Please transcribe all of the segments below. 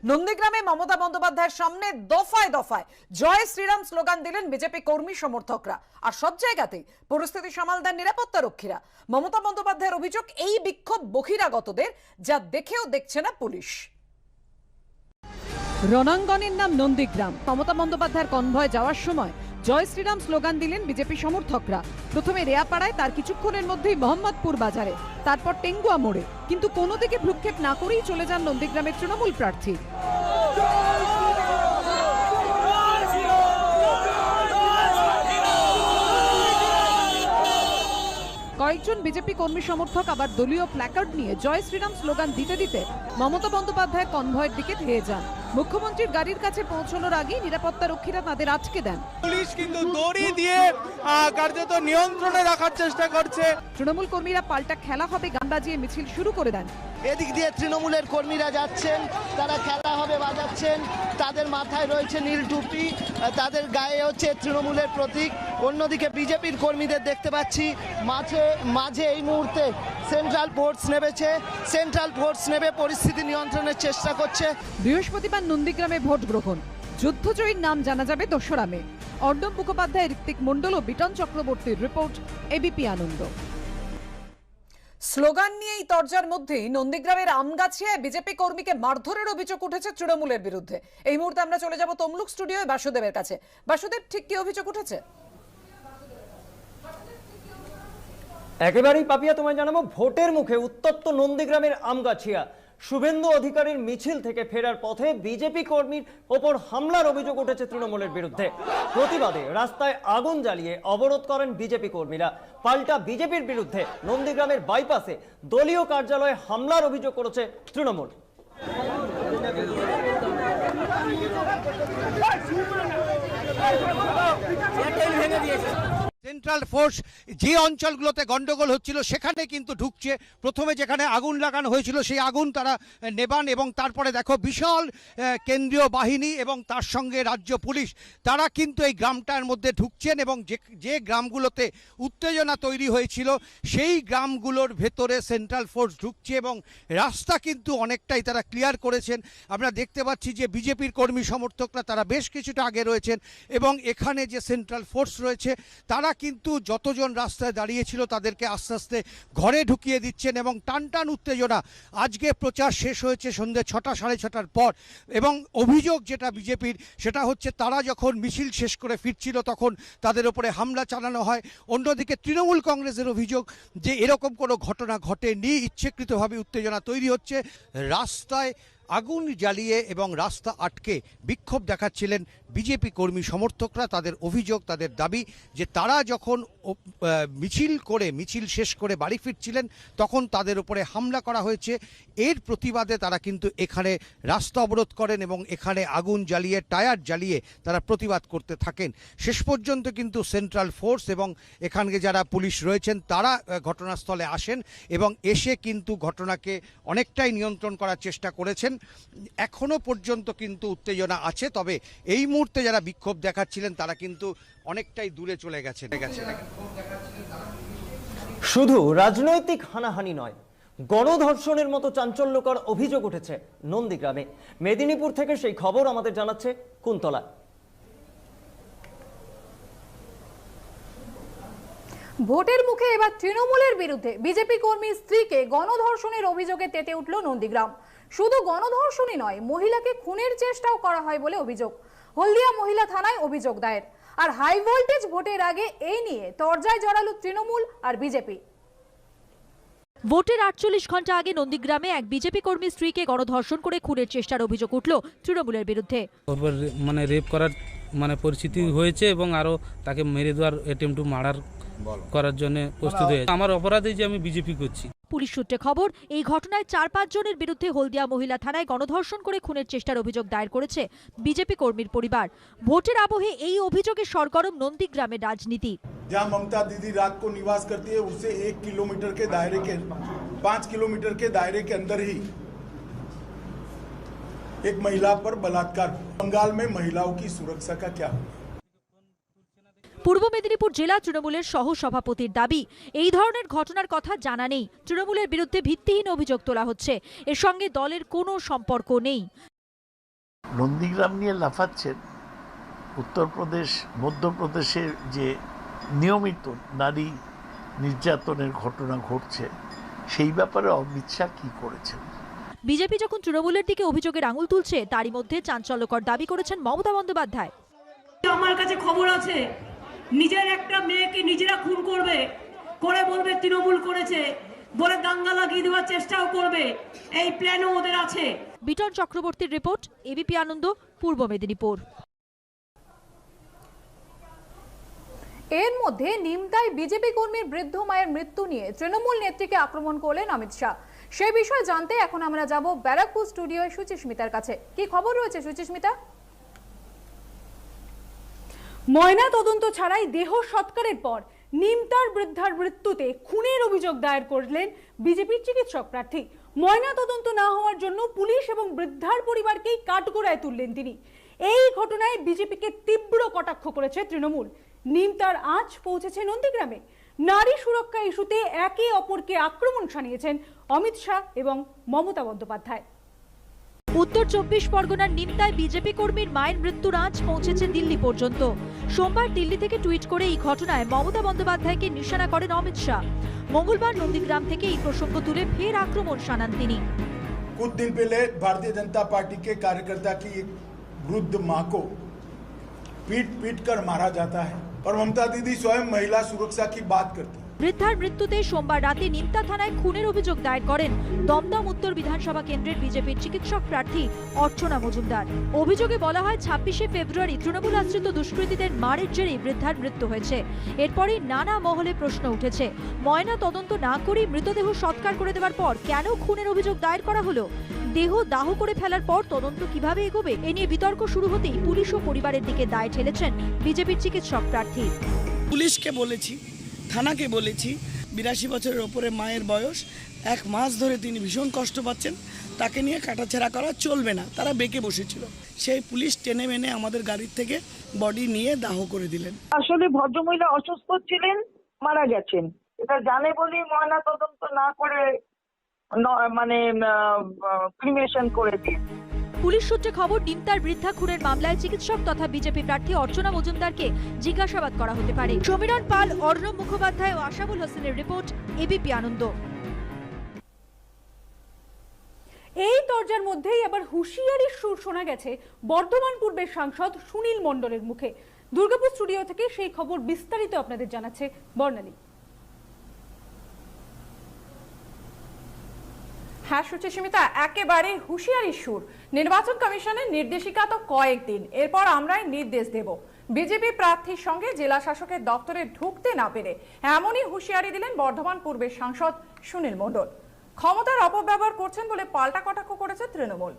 নন্দীগ্রামে মমতা বন্দ্যোপাধ্যায়ের সামনে দফায় দফায় জয় শ্রীরাম স্লোগান দিলেন বিজেপি কর্মী সমর্থকরা। আর সব জায়গাতেই পরিস্থিতি সামাল দেন নিরাপত্তা রক্ষীরা। মমতা বন্দ্যোপাধ্যায়ের অভিযোগ, এই বিক্ষোভ বহিরাগতদের, যা দেখেও দেখছে না পুলিশ। রণাঙ্গনের নাম নন্দীগ্রাম। মমতা বন্দ্যোপাধ্যায়ের কনভয় যাওয়ার সময় জয় শ্রীরাম স্লোগান দিলেন বিজেপি সমর্থকরা। প্রথমে রেয়াপাড়ায়, তার কিছুক্ষণের মধ্যেই মোহাম্মদপুর বাজারে, তারপর টেঙ্গুয়া মোড়ে। কিন্তু কোনো দিকে ভ্রুক্ষেপ না করেই চলে যান নন্দীগ্রামের তৃণমূল প্রার্থী। কয়েকজন বিজেপি কর্মী সমর্থক আবার দলীয় প্ল্যাকার্ড নিয়ে জয় শ্রীরাম স্লোগান দিতে দিতে মমতা বন্দ্যোপাধ্যায়ের কনভয়ের দিকে ধেয়ে যান। মুখ্যমন্ত্রীর গাড়ির কাছে পৌঁছানোর আগেই নিরাপত্তা রক্ষীরা তাদের আটকে দেন। পুলিশ কিন্তু দড়ি দিয়ে কার্যত নিয়ন্ত্রণে রাখার চেষ্টা করছে। তৃণমূল কর্মীরা পাল্টা খেলা হবে গান বাজিয়ে মিছিল শুরু করে দেন। এদিক দিয়ে তৃণমূলের কর্মীরা যাচ্ছেন, তারা খেলা হবে বাজাচ্ছেন, তাদের মাথায় রয়েছে নীল টুপি, তাদের গায়ে হচ্ছে তৃণমূলের প্রতীক। অন্যদিকে বিজেপির কর্মীদের দেখতে পাচ্ছি মাঝে এই মুহূর্তে সেন্ট্রাল ফোর্স নেমেছে। সেন্ট্রাল ফোর্স নেমে পরিস্থিতি নিয়ন্ত্রণের চেষ্টা করছে। বৃহস্পতিবার নন্দীগ্রামে ভোট গ্রহণ। যুদ্ধজয়ীর নাম জানা যাবে 2রা মে। অর্ণব মুখোপাধ্যায়, ঋত্বিক মণ্ডল ও বিটন চক্রবর্তীর রিপোর্ট, এবিপি আনন্দ। স্লোগান নিয়েই তরজার মধ্যেই নন্দীগ্রামের আমগাছিয়ায় বিজেপি কর্মীকে মারধরের অভিযোগ উঠেছে তৃণমূলের বিরুদ্ধে। এই মুহূর্তে আমরা চলে যাব তমলুক স্টুডিওয় বাসুদেবের কাছে। বাসুদেব, ঠিক কি অভিযোগ উঠেছে? একেবারেই পাপিয়া, তোমায় জানাবো, ভোটের মুখে উত্তপ্ত নন্দীগ্রামের আমগাছিয়া। শুভেন্দু অধিকারীর মিছিল থেকে ফেরার পথে বিজেপি কর্মীর ওপর হামলার অভিযোগ উঠেছে তৃণমূলের বিরুদ্ধে। প্রতিবাদে রাস্তায় আগুন জ্বালিয়ে অবরোধ করেন বিজেপি কর্মীরা। পাল্টা বিজেপির বিরুদ্ধে নন্দীগ্রামের বাইপাসে দলীয় কার্যালয়ে হামলার অভিযোগ করেছে তৃণমূল। সেন্ট্রাল ফোর্স যে অঞ্চলগুলোতে গন্ডগোল হচ্ছিল সেখানে কিন্তু ঢুকছে। প্রথমে যেখানে আগুন লাগানো হয়েছিল সেই আগুন তারা নেবান, এবং তারপরে দেখো বিশাল কেন্দ্রীয় বাহিনী এবং তার সঙ্গে রাজ্য পুলিশ, তারা কিন্তু এই গ্রামটার মধ্যে ঢুকছেন। এবং যে গ্রামগুলোতে উত্তেজনা তৈরি হয়েছিল সেই গ্রামগুলোর ভেতরে সেন্ট্রাল ফোর্স ঢুকছে এবং রাস্তা কিন্তু অনেকটাই তারা ক্লিয়ার করেছেন। আমরা দেখতে পাচ্ছি যে বিজেপির কর্মী সমর্থকরা তারা বেশ কিছুটা আগে রয়েছেন, এবং এখানে যে সেন্ট্রাল ফোর্স রয়েছে তারা কিন্তু যতজন রাস্তায় দাঁড়িয়েছিল তাদেরকে আস্তে আস্তে ঘরে ঢুকিয়ে দিচ্ছেন। এবং টান উত্তেজনা। আজকে প্রচার শেষ হয়েছে সন্ধ্যে 6টা সাড়ে 6টার পর, এবং অভিযোগ যেটা বিজেপির সেটা হচ্ছে তারা যখন মিছিল শেষ করে ফিরছিল তখন তাদের উপরে হামলা চালানো হয়। অন্যদিকে তৃণমূল কংগ্রেসের অভিযোগ যে এরকম কোনো ঘটনা ঘটেনি, ইচ্ছাকৃতভাবে উত্তেজনা তৈরি হচ্ছে। রাস্তায় আগুন জ্বালিয়ে এবং রাস্তা আটকে বিক্ষোভ দেখাচ্ছিলেন বিজেপি কর্মী সমর্থকরা। তাদের অভিযোগ, তাদের দাবি যে তারা যখন মিছিল শেষ করে বাড়ি ফিরছিলেন তখন তাদের উপরে হামলা করা হয়েছে। এর প্রতিবাদে তারা কিন্তু এখানে রাস্তা অবরোধ করেন এবং এখানে আগুন জ্বালিয়ে, টায়ার জ্বালিয়ে তারা প্রতিবাদ করতে থাকেন। শেষ পর্যন্ত কিন্তু সেন্ট্রাল ফোর্স এবং এখানে যারা পুলিশ রয়েছেন তারা ঘটনাস্থলে আসেন এবং এসে কিন্তু ঘটনাকে অনেকটাই নিয়ন্ত্রণ করার চেষ্টা করেছেন। এখনো পর্যন্ত কিন্তু উত্তেজনা আছে, তবে এই মুহূর্তে যারা বিক্ষোভ দেখাচ্ছিলেন তারা কিন্তু অনেকটাই দূরে চলে গেছে। শুধু রাজনৈতিক হানাহানি নয়, গণধর্ষণের মতো চাঞ্চল্যকর অভিযোগ উঠেছে নন্দীগ্রামে। মেদিনীপুর থেকে সেই খবর আমাদের জানাচ্ছে কুন্তলা। ভোটের মুখে এবার তৃণমূলের বিরুদ্ধে বিজেপি কর্মীর স্ত্রীকে গণধর্ষণের অভিযোগে তেতে উঠল নন্দীগ্রাম। শুধু গণধর্ষণই নয়, মহিলাকে খুনের চেষ্টাও করা হয় বলে অভিযোগ। হলদিয়া মহিলা থানায় অভিযোগ দায়ের। আর হাই ভোল্টেজ ভোটের আগে এই নিয়ে তরজায় জড়ালো তৃণমূল আর বিজেপি। ভোটের 48 ঘন্টা আগে নন্দীগ্রামে এক বিজেপি কর্মীর স্ত্রীকে গণধর্ষণ করে খুনের চেষ্টার অভিযোগ উঠল তৃণমূলের বিরুদ্ধে। রেপ করার পরিস্থিতি হয়েছে এবং আরো তাকে মেরে দেওয়ার অ্যাটেম্প টু মার্ডার করার জন্য প্রস্তুত হয়েছে। আমার অপরাধে যে আমি বিজেপি করছি। পুলিশ সূত্রে খবর, এই ঘটনায় 4-5 জনের বিরুদ্ধে হলদিয়া মহিলা থানায় গণধর্ষণ করে খুনের চেষ্টার অভিযোগ দায়ের করেছে বিজেপি কর্মীর পরিবার। ভোটের আবহে এই অভিযোগে সরগরম নন্দীগ্রামের রাজনীতি। जहाँ ममता दीदी रात को निवास करती है उससे 1 किलोमीटर के दायरे के 5 किलोमीटर के दायरे के अंदर ही एक महिला पर बलात्कार। बंगाल में महिलाओं की सुरक्षा का क्या होगा? পূর্ব মেদিনীপুর জেলা তৃণমূলের সহ সভাপতির দাবি, এই ধরনের ঘটনার কথা জানা নেই। তৃণমূলের বিরুদ্ধে ভিত্তিহীন অভিযোগ তোলা হচ্ছে, এর সঙ্গে দলের কোনো সম্পর্ক নেই। নন্দীগ্রাম নিয়ে লাফাচ্ছেন। উত্তরপ্রদেশ, মধ্যপ্রদেশে যে নিয়মিত নারী নির্যাতনের ঘটনা ঘটছে, সেই ব্যাপারে অমিত শাহ কি করেছেন? বিজেপি যখন তৃণমূলের দিকে অভিযোগের আঙুল তুলছে, তারই মধ্যে চাঞ্চল্যকর দাবি করেছেন মমতা বন্দ্যোপাধ্যায়। আমার কাছে খবর আছে, নিজের একটা মেয়েকে নিজেরা খুন করবে, করে বলবে তৃণমূল করেছে, বলে দাঙ্গা লাগিয়ে দেওয়ার চেষ্টাও করবে, এই প্ল্যানও ওদের আছে। বিটন চক্রবর্তীর রিপোর্ট, এবিপি আনন্দ, পূর্ব মেদিনীপুর। এর মধ্যে নিমতায় বিজেপি কর্মীর বৃদ্ধ মায়ের মৃত্যু নিয়ে তৃণমূল নেত্রীকে আক্রমণ করলেন অমিত শাহ। সে বিষয়ে জানতে এখন আমরা যাব ব্যারাকপুর স্টুডিওয় সুচিস্মিতার কাছে। কি খবর রয়েছে সুচিস্মিতা? ময়না তদন্ত ছাড়াই দেহ সৎকারের পর নিমতার বৃদ্ধার মৃত্যুতে খুনের অভিযোগ দায়ের করলেন বিজেপির চিকিৎসক প্রার্থী। ময়না তদন্ত না হওয়ার জন্য পুলিশ এবং বৃদ্ধার পরিবারকেই কাঠগড়ায় তুললেন তিনি। এই ঘটনায় বিজেপিকে তীব্র কটাক্ষ করেছে তৃণমূল। নিমতার আঁচ পৌঁছেছে নন্দীগ্রামে। নারী সুরক্ষা ইস্যুতে একে অপরকে আক্রমণ শানিয়েছেন অমিত শাহ এবং মমতা বন্দ্যোপাধ্যায়। উত্তর 24 পরগনার নিমতায় বিজেপি কর্মীর মায়ের মৃত্যুর আঁচ পৌঁছেছে দিল্লি পর্যন্ত। সোমবার দিল্লি থেকে টুইট করে এই ঘটনায় মমতা বন্দ্যোপাধ্যায়কে নিশানা করেন অমিত শাহ। মঙ্গলবার নন্দীগ্রাম থেকে এই প্রসঙ্গ তুলে ফের আক্রমণ শানান তিনি। कुछ दिन पहले भारतीय जनता पार्टी के कार्यकर्ता की एक वृद्ध मां को पीट कर मारा जाता है और ममता दीदी स्वयं महिला सुरक्षा की बात करती है। বৃদ্ধার মৃত্যুতে সোমবার রাতে নিমতা থানায় খুনের অভিযোগ দায়ের করেন দমদম উত্তর বিধানসভা কেন্দ্রের বিজেপির চিকিৎসক প্রার্থী অর্চনা মজুমদার। অভিযোগে বলা হয় 26শে ফেব্রুয়ারি তৃণমূল আশ্রিত দুষ্কৃতীদের মারের জেরে বৃদ্ধার মৃত্যু হয়েছে। এরপরই নানা মহলে প্রশ্ন উঠেছে, ময়না তদন্ত না করে মৃতদেহ সৎকার করে দেওয়ার পর কেন খুনের অভিযোগ দায়ের করা হলো? দেহ দাহ করে ফেলার পর তদন্ত কিভাবে এগোবে? এ নিয়ে বিতর্ক শুরু হতেই পুলিশ ও পরিবারের দিকে দায় ঠেলেছেন বিজেপির চিকিৎসক প্রার্থী। পুলিশকে বলেছি, থানাকে বলেছি, 82 বছরের ওপরে মায়ের বয়স, 1 মাস ধরে তিনি ভীষণ কষ্ট পাচ্ছেন, তাকে নিয়ে কাটাছেড়া করা চলবে না। তারা বেঁকে বসেছিল, সেই পুলিশ টেনে মেনে আমাদের গাড়ির থেকে বডি নিয়ে দাহ করে দিলেন। আসলে ভদ্রমহিলা অসুস্থ ছিলেন, মারা গেছেন, এটা জানে বলেই ময়না তদন্ত না করে মানে ক্রিমেশন করে দিয়েছে। পুলিশ সূত্রে খবর, নিমতার বৃদ্ধা খুনের মামলায় চিকিৎসক তথা বিজেপি প্রার্থী অর্চনা মজুমদারকে জিজ্ঞাসাবাদ করা হতে পারে। সমীরণ পাল, অর্ণব মুখোপাধ্যায় ও আশাবুল হোসেনের রিপোর্ট, এবিপি আনন্দ। এই দরজার মধ্যেই আবার হুঁশিয়ারির সুর শোনা গেছে বর্ধমান পূর্বের সাংসদ সুনীল মণ্ডলের মুখে। দুর্গাপুর স্টুডিও থেকে সেই খবর বিস্তারিত আপনাদের জানাচ্ছে বর্ণালী। হ্যাঁ সুচিস্মিতা, একেবারে হুঁশিয়ারি সুর। নির্বাচন কমিশনের নির্দেশিকা তো কয়েকদিন, এরপর আমরাই নির্দেশ দেব। বিজেপি প্রার্থীর সঙ্গে জেলা শাসকের দপ্তরে ঢুকতে না পেরে এমনই হুঁশিয়ারি দিলেন বর্ধমান পূর্বের সাংসদ সুনীল মণ্ডল। ক্ষমতার অপব্যবহার করছেন বলে পাল্টা কটাক্ষ করেছে তৃণমূল।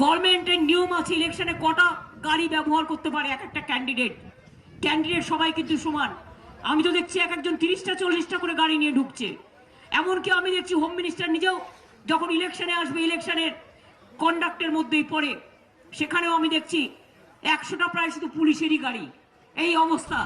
গভর্নমেন্টের নিয়ম আছে, ইলেকশনে কটা গাড়ি ব্যবহার করতে পারে এক একটা ক্যান্ডিডেট সবাই কিন্তু সমান। আমি তো দেখছি এক একজন 30টা 40টা করে গাড়ি নিয়ে ঢুকছে। এমনকি আমি দেখছি হোম মিনিস্টার নিজেও যখন ইলেকশনে আসবে, ইলেকশনের কন্ডাক্টের মধ্যেই পড়ে, সেখানেও আমি দেখছি 100টা প্রায় শুধু পুলিশেরই গাড়ি। এই অবস্থা।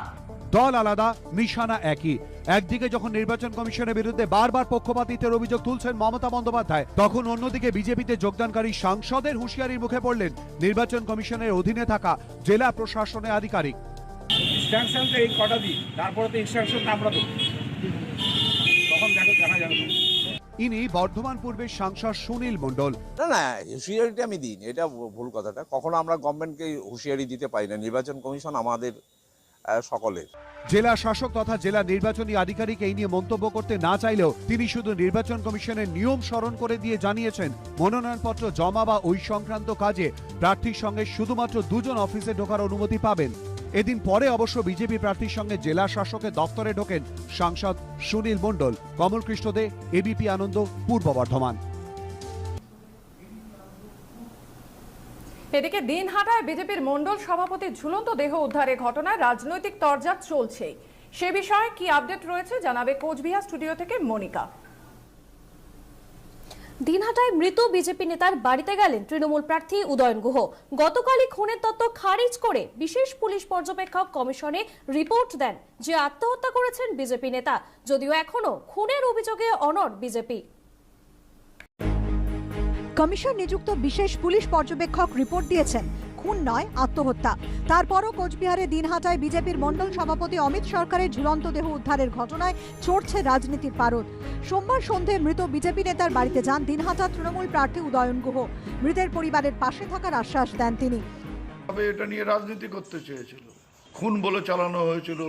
দল আলাদা, নিশানা একই। একদিকে যখন নির্বাচন কমিশনের বিরুদ্ধে বারবার পক্ষপাতিত্বের অভিযোগ তুলছেন মমতা বন্দ্যোপাধ্যায়, তখন অন্যদিকে বিজেপিতে যোগদানকারী সাংসদের হুঁশিয়ারির মুখে পড়লেন নির্বাচন কমিশনের অধীনে থাকা জেলা প্রশাসনের আধিকারিক। এই কটা দিই, তারপরে তো ইনস্ট্রাকশন আমরা দেবো, তখন দেখা যাবে। ইনি বর্ধমান পূর্বের সাংসদ সুনীল মণ্ডল। না, হুঁশিয়ারিটা আমি দিই, এটা ভুল কথাটা। কখনো আমরা গভর্নমেন্টকে হুঁশিয়ারি দিতে পারি না, নির্বাচন কমিশন আমাদের সকলের। জেলা শাসক তথা জেলা নির্বাচনী আধিকারিক এই নিয়ে মন্তব্য করতে না চাইলেও তিনি শুধু নির্বাচন কমিশনের নিয়ম স্মরণ করে দিয়ে জানিয়েছেন, মনোনয়নপত্র জমা বা ওই সংক্রান্ত কাজে প্রার্থীর সঙ্গে শুধুমাত্র 2 জন অফিসে ঢোকার অনুমতি পাবেন। এদিন পরে অবশ্য বিজেপি প্রার্থীর সঙ্গে জেলা শাসকের দপ্তরে ঢোকেন সাংসদ সুনীল মণ্ডল। কমল কৃষ্ণ দে, এবিপি আনন্দ, পূর্ব বর্ধমান। এদিকে দিনহাটায় বিজেপির মণ্ডল সভাপতির ঝুলন্ত দেহ উদ্ধারের ঘটনায় রাজনৈতিক তরজা চলছে। সে বিষয়ে কি আপডেট রয়েছে জানাবে কোচবিহার স্টুডিও থেকে মনিকা। দিনহাটায় মৃত বিজেপি নেতার বাড়িতে গেলেন তৃণমূল প্রার্থী উদয়ন গুহ। গতকালই খুনের তত্ত্ব খারিজ করে বিশেষ পুলিশ পর্যবেক্ষক কমিশনে রিপোর্ট দেন যে আত্মহত্যা করেছেন বিজেপি নেতা, যদিও এখনো খুনের অভিযোগে অনড় বিজেপি। কমিশন নিযুক্ত বিশেষ পুলিশ পর্যবেক্ষক রিপোর্ট দিয়েছেন খুন নয় আত্মহত্যা। তারপরও কোচবিহারে দিনহাটায় বিজেপির মণ্ডল সভাপতি অমিত সরকারের ঝুলন্ত দেহ উদ্ধারের ঘটনায় চড়ছে রাজনীতির পারদ। সোমবার সন্ধে মৃত বিজেপি নেতার বাড়িতে যান দিনহাটা তৃণমূল প্রার্থী উদয়ন গুহ। মৃতের পরিবারের পাশে থাকার আশ্বাস দেন তিনি। এটা নিয়ে রাজনীতি করতে চেয়েছিল, খুন বলে চালানো হয়েছিল।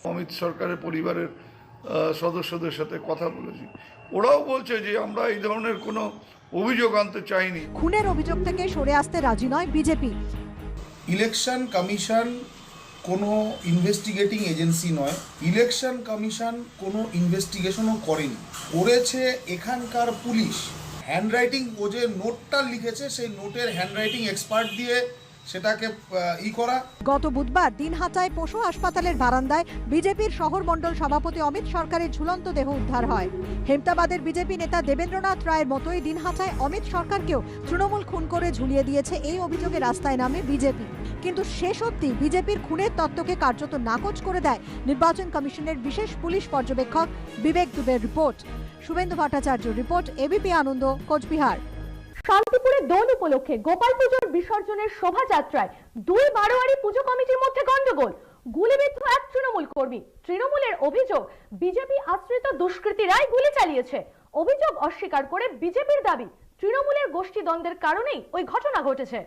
অমিত সরকারের পরিবারের সদস্যদের সাথে কথা বলেছি, ওরাও বলছে যে আমরা এই ধরনের কোনো অভিযোগ আনতে চাইনি। খুনের অভিযোগ থেকে সরে আসতে রাজি নয় বিজেপি। ইলেকশন কমিশন কোনো ইনভেস্টিগেটিং এজেন্সি নয়। ইলেকশন কমিশন কোনো ইনভেস্টিগেশনও করেনি, করেছে এখানকার পুলিশ। হ্যান্ডরাইটিং, ও যে নোটটা লিখেছে সেই নোটের হ্যান্ডরাইটিং এক্সপার্ট দিয়ে সেটাকে করা। গত বুধবার দিনহাটায় পশু হাসপাতালের বারান্দায় বিজেপির শহর মণ্ডল সভাপতি অমিত সরকারের ঝুলন্ত দেহ উদ্ধার হয়। হেমতাবাদের বিজেপি নেতা দেবেন্দ্রনাথ রায়ের মতোই দিনহাটায় অমিত সরকারকেও তৃণমূল খুন করে ঝুলিয়ে দিয়েছে এই অভিযোগে রাস্তায় নামে বিজেপি। কিন্তু শেষ অবধি বিজেপির খুনের তত্ত্বকে কার্যত নাকচ করে দেয় নির্বাচন কমিশনের বিশেষ পুলিশ পর্যবেক্ষক বিবেক দুবের report. Suvendu Bhattacharya report, ABP Ananda, Cooch Behar. শান্তিপুরে দোল উপলক্ষে গোপাল পুজোর বিসর্জনের শোভাযাত্রায় দুই বারোয়ারি পুজো কমিটির মধ্যে গন্ডগোল। গুলিবিদ্ধ এক তৃণমূল কর্মী। তৃণমূলের অভিযোগ বিজেপি আশ্রিত দুষ্কৃতীরাই গুলি চালিয়েছে। অভিযোগ অস্বীকার করে বিজেপির দাবি তৃণমূলের গোষ্ঠীদ্বন্দ্বের কারণেই ওই ঘটনা ঘটেছে।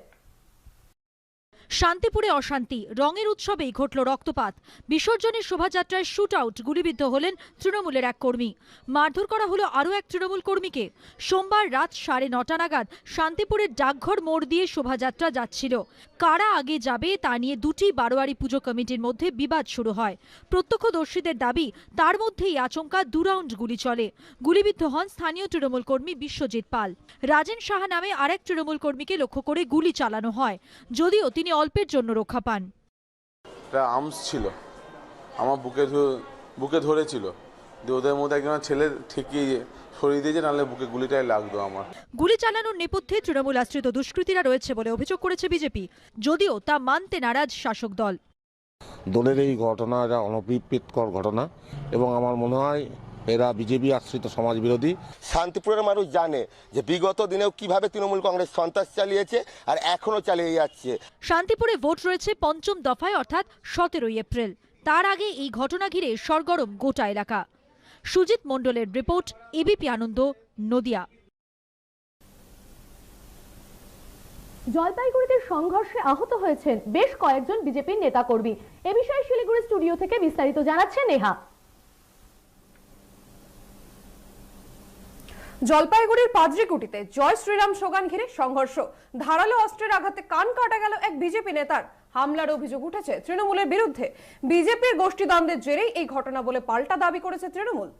শান্তিপুরে অশান্তি, রঙের উৎসবেই ঘটল রক্তপাত। বিসর্জনের শোভাযাত্রায় শুট আউট, গুলিবিদ্ধ হলেন তৃণমূলের এক কর্মী। মারধর করা হলো আরও এক তৃণমূল কর্মীকে। সোমবার রাত 9:30 নাগাদ শান্তিপুরের ডাকঘর মোড় দিয়ে শোভাযাত্রা যাচ্ছিল। কারা আগে যাবে তা নিয়ে দুটি বারোয়ারি পুজো কমিটির মধ্যে বিবাদ শুরু হয়। প্রত্যক্ষদর্শীদের দাবি তার মধ্যেই আচমকা 2 রাউন্ড গুলি চলে। গুলিবিদ্ধ হন স্থানীয় তৃণমূল কর্মী বিশ্বজিৎ পাল। রাজেন সাহা নামে আরেক তৃণমূল কর্মীকে লক্ষ্য করে গুলি চালানো হয়, যদিও তিনি অল্পের জন্য রক্ষা পান। আর্মস ছিল, আমার বুকে ধরেছিল, ওদের মধ্যে একজন ছেলে ঠেকিয়ে সরিয়ে দিয়েছে, নাহলে বুকে গুলিটাই লাগতো আমার। গুলি চালানোর নেপথ্যে তৃণমূল আশ্রিত দুষ্কৃতীরা রয়েছে বলে অভিযোগ করেছে বিজেপি, যদিও তা মানতে নারাজ শাসক দল। দলের এই ঘটনা একটা অনভিপ্রেতকর ঘটনা এবং আমার মনে হয় এরা বিজেপি আশ্রিত সমাজ বিরোধী। শান্তিপুরের মানুষ জানে যে বিগত দিনেও কিভাবে তৃণমূল কংগ্রেস সন্ত্রাস চালিয়েছে আর এখনো চালিয়ে যাচ্ছে। শান্তিপুরে ভোট রয়েছে 5ম দফায়, অর্থাৎ 17 এপ্রিল। তার আগে এই ঘটনা ঘিরে সরগরম গোটা এলাকা। সুজিত মণ্ডলের রিপোর্ট, এবিপি আনন্দ, নদিয়া। জলপাইগুড়িতে সংঘর্ষে আহত হয়েছেন বেশ কয়েকজন বিজেপির নেতাকর্মী। এ বিষয়ে শিলিগুড়ি স্টুডিও থেকে বিস্তারিত জানাচ্ছে নেহা। জলপাইগুড়ির পাদ্রিকুটিতে জয় শ্রীরাম স্লোগান ঘিরে সংঘর্ষ। ধারালো অস্ত্রের আঘাতে কান কাটা গেল এক বিজেপি নেতার। হামলার অভিযোগ উঠেছে তৃণমূলের বিরুদ্ধে। বিজেপির গোষ্ঠীদ্বন্দ্বের জেরেই এই ঘটনা বলে পাল্টা দাবি করেছে তৃণমূল।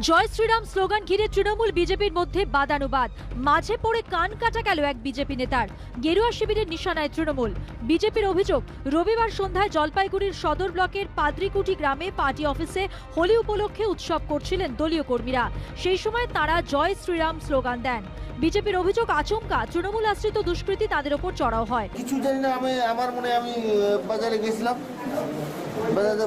জয় শ্রীরাম স্লোগান ঘিরে তৃণমূল বিজেপির মধ্যে বাদানুবাদ। মাঝে পড়ে কান কাটা গেল এক বিজেপি নেতার। গেরুয়া শিবিরের নিশানায় তৃণমূল। বিজেপির অভিযোগ, রবিবার সন্ধ্যায় জলপাইগুড়ির সদর ব্লকের পাদ্রিকুটি গ্রামে পার্টি অফিসে হোলি উপলক্ষে উৎসব করছিলেন দলীয় কর্মীরা। সেই সময় তারা জয় শ্রীরাম স্লোগান দেন। বিজেপির অভিযোগ, আচমকা তৃণমূল আশ্রিত দুষ্কৃতী তাদের ওপর চড়াও হয়। কিছু জানি না, আমার মনে আমি বাজারে গেছিলাম,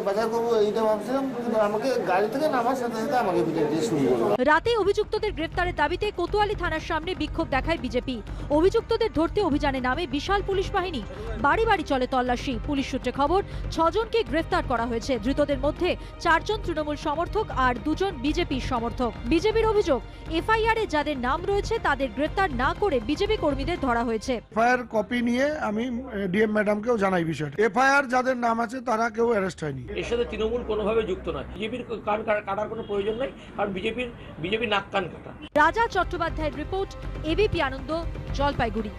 বাজার করবো এইটা ভাবছিলাম, কিন্তু আমাকে গাড়ি থেকে নামার সাথে সাথে আমাকে শুরু করলো। রাতে অভিযুক্তদের গ্রেফতারের দাবিতে কোতোয়ালি থানার সামনে বিক্ষোভ দেখায় বিজেপি। অভিযুক্তদের ধরতে অভিযানে নামে বিশাল পুলিশ বাহিনী। বাড়ি বাড়ি চলে তল্লাশি। পুলিশ সূত্রে খবর, 6 জনকে গ্রেফতার করা হয়েছে। ধৃতদের মধ্যে 4 জন তৃণমূল সমর্থক আর 2 জন বিজেপির সমর্থক। বিজেপির অভিযোগ, এফআইআর এ যাদের নাম রয়েছে তাদের গ্রেফতার না করে বিজেপি কর্মীদের ধরা হয়েছে। এফআইআর কপি নিয়ে আমি ডিএম ম্যাডামকেও জানাই বিষয়টা। এফআইআর যাদের নাম আছে তারা কেউ অ্যারেস্ট হয়নি। এর সাথে তৃণমূল কোনোভাবে যুক্ত নয়। বিজেপির কান কাটার কোনো প্রয়োজন নাই, কারণ বিজেপি নাক কান কাটা। রাজা চট্টোপাধ্যায়ের রিপোর্ট, এবিপি আনন্দ, জলপাইগুড়ি।